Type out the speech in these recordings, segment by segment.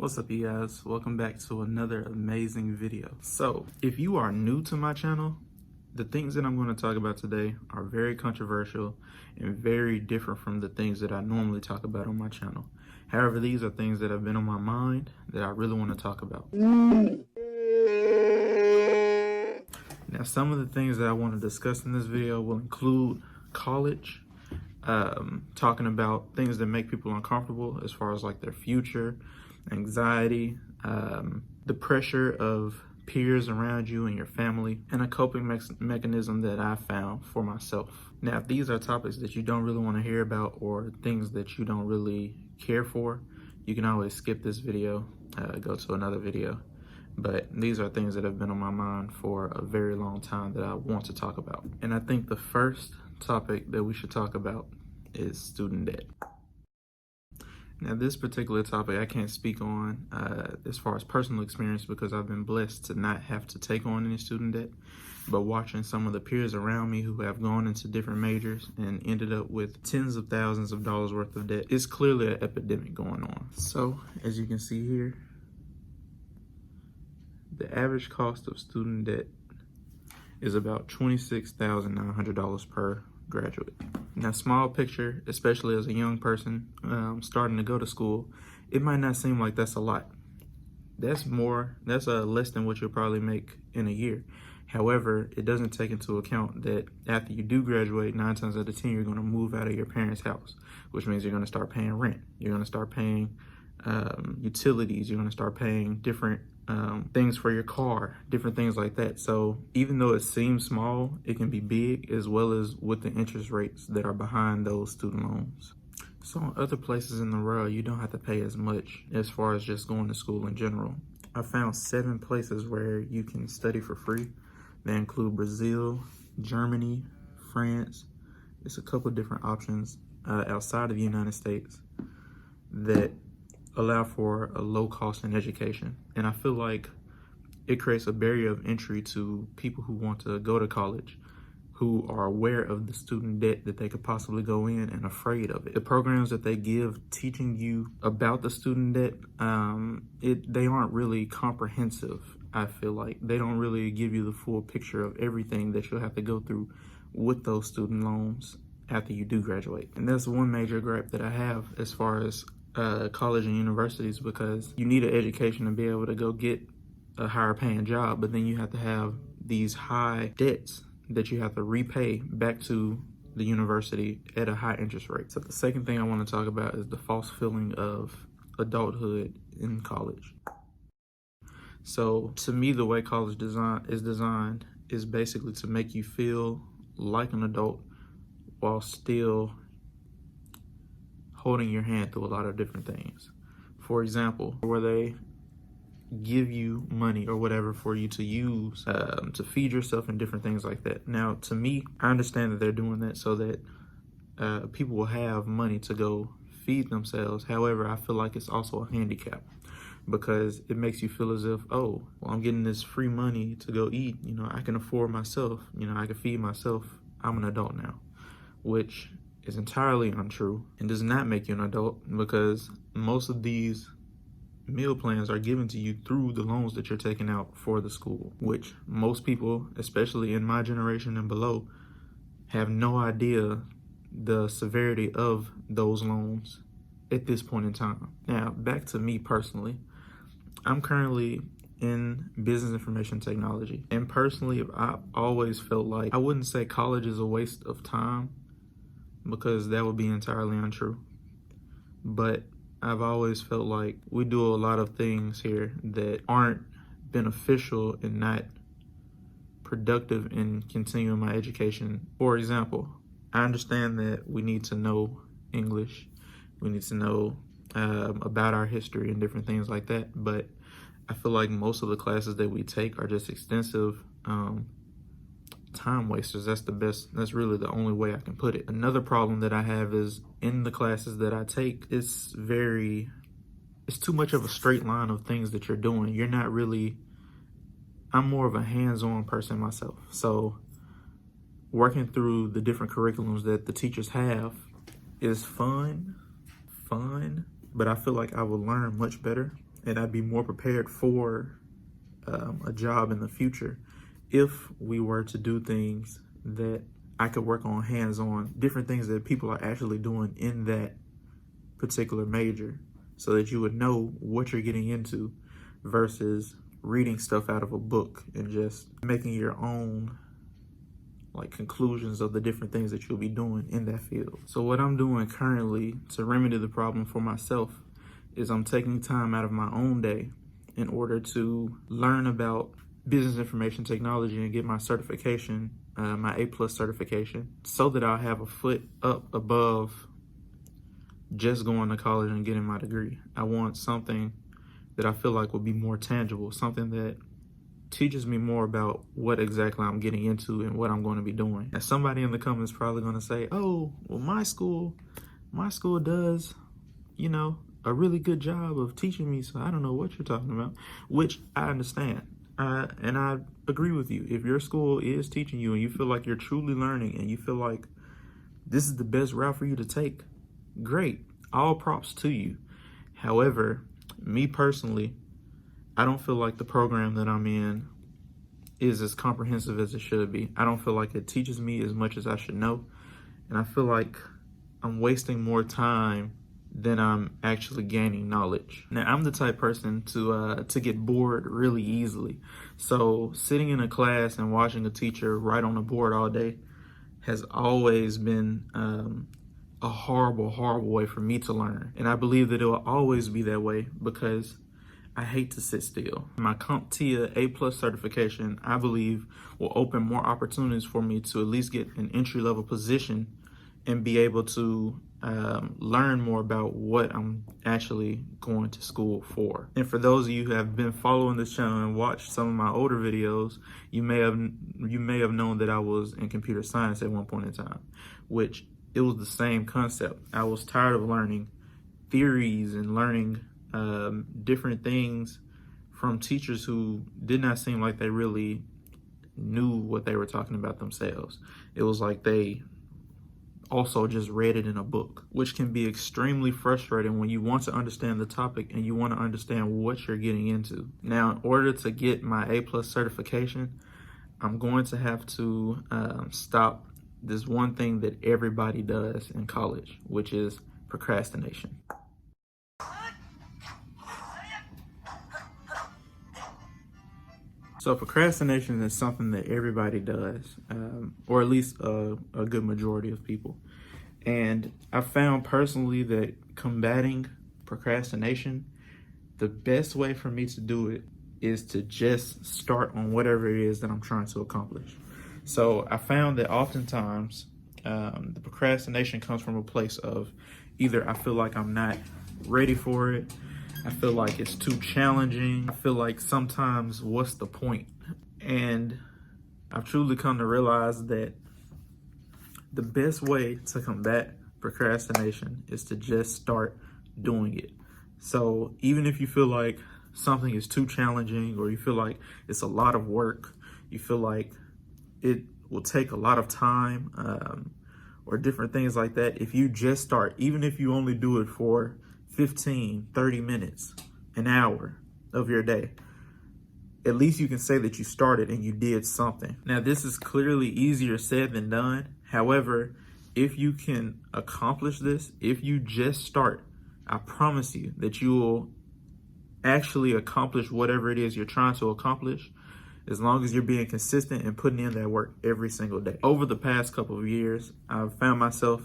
What's up, you guys? Welcome back to another amazing video. So if you are new to my channel, the things that I'm going to talk about today are very controversial and very different from the things that I normally talk about on my channel. However, these are things that have been on my mind that I really want to talk about. Now, some of the things that I want to discuss in this video will include college, talking about things that make people uncomfortable as far as like their future, anxiety, the pressure of peers around you and your family, and a coping mechanism that I found for myself. Now, if these are topics that you don't really want to hear about or things that you don't really care for, you can always skip this video, go to another video. But these are things that have been on my mind for a very long time that I want to talk about. And I think the first topic that we should talk about is student debt. Now, this particular topic I can't speak on as far as personal experience because I've been blessed to not have to take on any student debt. But watching some of the peers around me who have gone into different majors and ended up with tens of thousands of dollars worth of debt, it's clearly an epidemic going on. So, as you can see here, the average cost of student debt is about $26,900 per graduate. Now, small picture, especially as a young person starting to go to school, it might not seem like that's a lot. That's less than what you'll probably make in a year. However, it doesn't take into account that after you do graduate, 9 times out of 10, you're going to move out of your parents' house, which means you're going to start paying rent. You're going to start paying utilities. You're going to start paying different things for your car, different things like that. So even though it seems small, it can be big, as well as with the interest rates that are behind those student loans. So in other places in the world, you don't have to pay as much as far as just going to school in general. I found 7 places where you can study for free. They include Brazil, Germany, France. It's a couple of different options outside of the United States that allow for a low cost in education. And I feel like it creates a barrier of entry to people who want to go to college, who are aware of the student debt that they could possibly go in and afraid of it. The programs that they give teaching you about the student debt, they aren't really comprehensive. I feel like they don't really give you the full picture of everything that you'll have to go through with those student loans after you do graduate. And that's one major gripe that I have as far as college and universities, because you need an education to be able to go get a higher paying job, but then you have to have these high debts that you have to repay back to the university at a high interest rate. So the second thing I want to talk about is the false feeling of adulthood in college. So to me, the way college is designed is basically to make you feel like an adult while still holding your hand through a lot of different things. For example, where they give you money or whatever for you to use to feed yourself and different things like that. Now, to me, I understand that they're doing that so that people will have money to go feed themselves. However, I feel like it's also a handicap because it makes you feel as if, oh, well, I'm getting this free money to go eat. You know, I can afford myself. You know, I can feed myself. I'm an adult now, which is entirely untrue and does not make you an adult, because most of these meal plans are given to you through the loans that you're taking out for the school, which most people, especially in my generation and below, have no idea the severity of those loans at this point in time. Now, back to me personally. I'm currently in business information technology, and personally, I always felt like I wouldn't say college is a waste of time, because that would be entirely untrue. But I've always felt like we do a lot of things here that aren't beneficial and not productive in continuing my education. For example, I understand that we need to know English. We need to know about our history and different things like that. But I feel like most of the classes that we take are just extensive time wasters. That's really the only way I can put it. Another problem that I have is in the classes that I take, it's too much of a straight line of things that you're doing. I'm more of a hands-on person myself. So working through the different curriculums that the teachers have is fun, but I feel like I will learn much better and I'd be more prepared for a job in the future if we were to do things that I could work on hands-on, different things that people are actually doing in that particular major, so that you would know what you're getting into versus reading stuff out of a book and just making your own like conclusions of the different things that you'll be doing in that field. So what I'm doing currently to remedy the problem for myself is I'm taking time out of my own day in order to learn about business information technology and get my certification, my A+ certification, so that I'll have a foot up above just going to college and getting my degree. I want something that I feel like will be more tangible, something that teaches me more about what exactly I'm getting into and what I'm going to be doing. And somebody in the comments probably going to say, oh, well, my school does, you know, a really good job of teaching me, so I don't know what you're talking about, which I understand. And I agree with you. If your school is teaching you and you feel like you're truly learning and you feel like this is the best route for you to take, great. All props to you. However, me personally, I don't feel like the program that I'm in is as comprehensive as it should be. I don't feel like it teaches me as much as I should know. And I feel like I'm wasting more time than I'm actually gaining knowledge. Now, I'm the type person to get bored really easily. So sitting in a class and watching a teacher write on a board all day has always been a horrible, horrible way for me to learn. And I believe that it will always be that way because I hate to sit still. My CompTIA A+ certification, I believe, will open more opportunities for me to at least get an entry-level position and be able to learn more about what I'm actually going to school for. And for those of you who have been following this channel and watched some of my older videos, you may have known that I was in computer science at one point in time, which it was the same concept. I was tired of learning theories and learning different things from teachers who did not seem like they really knew what they were talking about themselves. It was like they also just read it in a book, which can be extremely frustrating when you want to understand the topic and you want to understand what you're getting into. Now, in order to get my A+ certification, I'm going to have to stop this one thing that everybody does in college, which is procrastination. So procrastination is something that everybody does, or at least a good majority of people. And I found personally that combating procrastination, the best way for me to do it is to just start on whatever it is that I'm trying to accomplish. So I found that oftentimes the procrastination comes from a place of either I feel like I'm not ready for it, I feel like it's too challenging, I feel like sometimes what's the point? And I've truly come to realize that the best way to combat procrastination is to just start doing it. So even if you feel like something is too challenging, or you feel like it's a lot of work, you feel like it will take a lot of time, or different things like that, if you just start, even if you only do it for 15, 30 minutes, an hour of your day, at least you can say that you started and you did something. Now, this is clearly easier said than done. However, if you can accomplish this, if you just start, I promise you that you will actually accomplish whatever it is you're trying to accomplish, as long as you're being consistent and putting in that work every single day. Over the past couple of years, I've found myself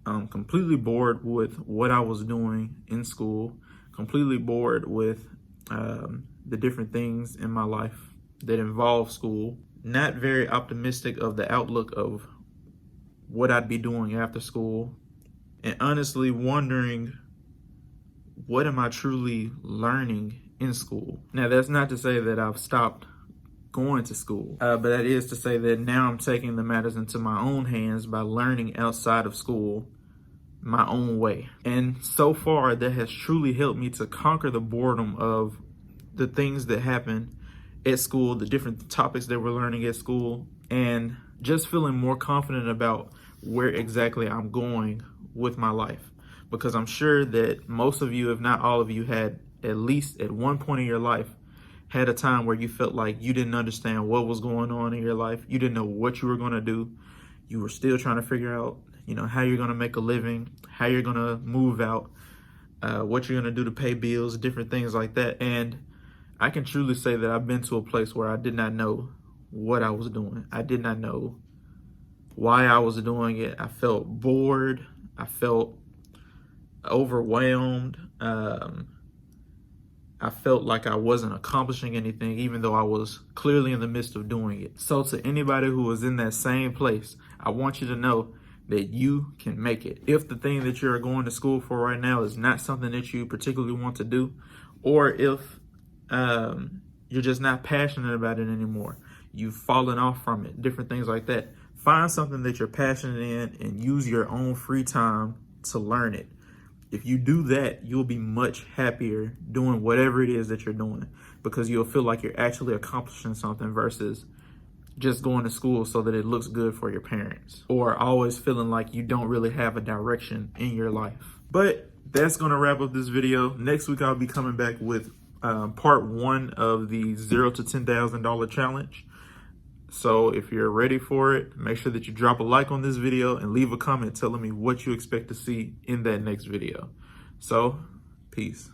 completely bored with what I was doing in school, completely bored with the different things in my life that involve school, not very optimistic of the outlook of what I'd be doing after school, and honestly wondering, what am I truly learning in school? Now, that's not to say that I've stopped going to school, but that is to say that now I'm taking the matters into my own hands by learning outside of school my own way. And so far, that has truly helped me to conquer the boredom of the things that happen at school, the different topics that we're learning at school, and just feeling more confident about where exactly I'm going with my life. Because I'm sure that most of you, if not all of you, had at least at one point in your life, had a time where you felt like you didn't understand what was going on in your life. You didn't know what you were going to do. You were still trying to figure out, how you're going to make a living, how you're going to move out, what you're going to do to pay bills, different things like that. And I can truly say that I've been to a place where I did not know what I was doing. I did not know why I was doing it. I felt bored. I felt overwhelmed. I felt like I wasn't accomplishing anything, even though I was clearly in the midst of doing it. So to anybody who was in that same place, I want you to know that you can make it. If the thing that you're going to school for right now is not something that you particularly want to do, or if you're just not passionate about it anymore, you've fallen off from it, different things like that, find something that you're passionate in and use your own free time to learn it. If you do that, you'll be much happier doing whatever it is that you're doing, because you'll feel like you're actually accomplishing something versus just going to school so that it looks good for your parents, or always feeling like you don't really have a direction in your life. But that's going to wrap up this video. Next week, I'll be coming back with part 1 of the $0 to $10,000 challenge. So if you're ready for it, make sure that you drop a like on this video and leave a comment telling me what you expect to see in that next video. So, peace.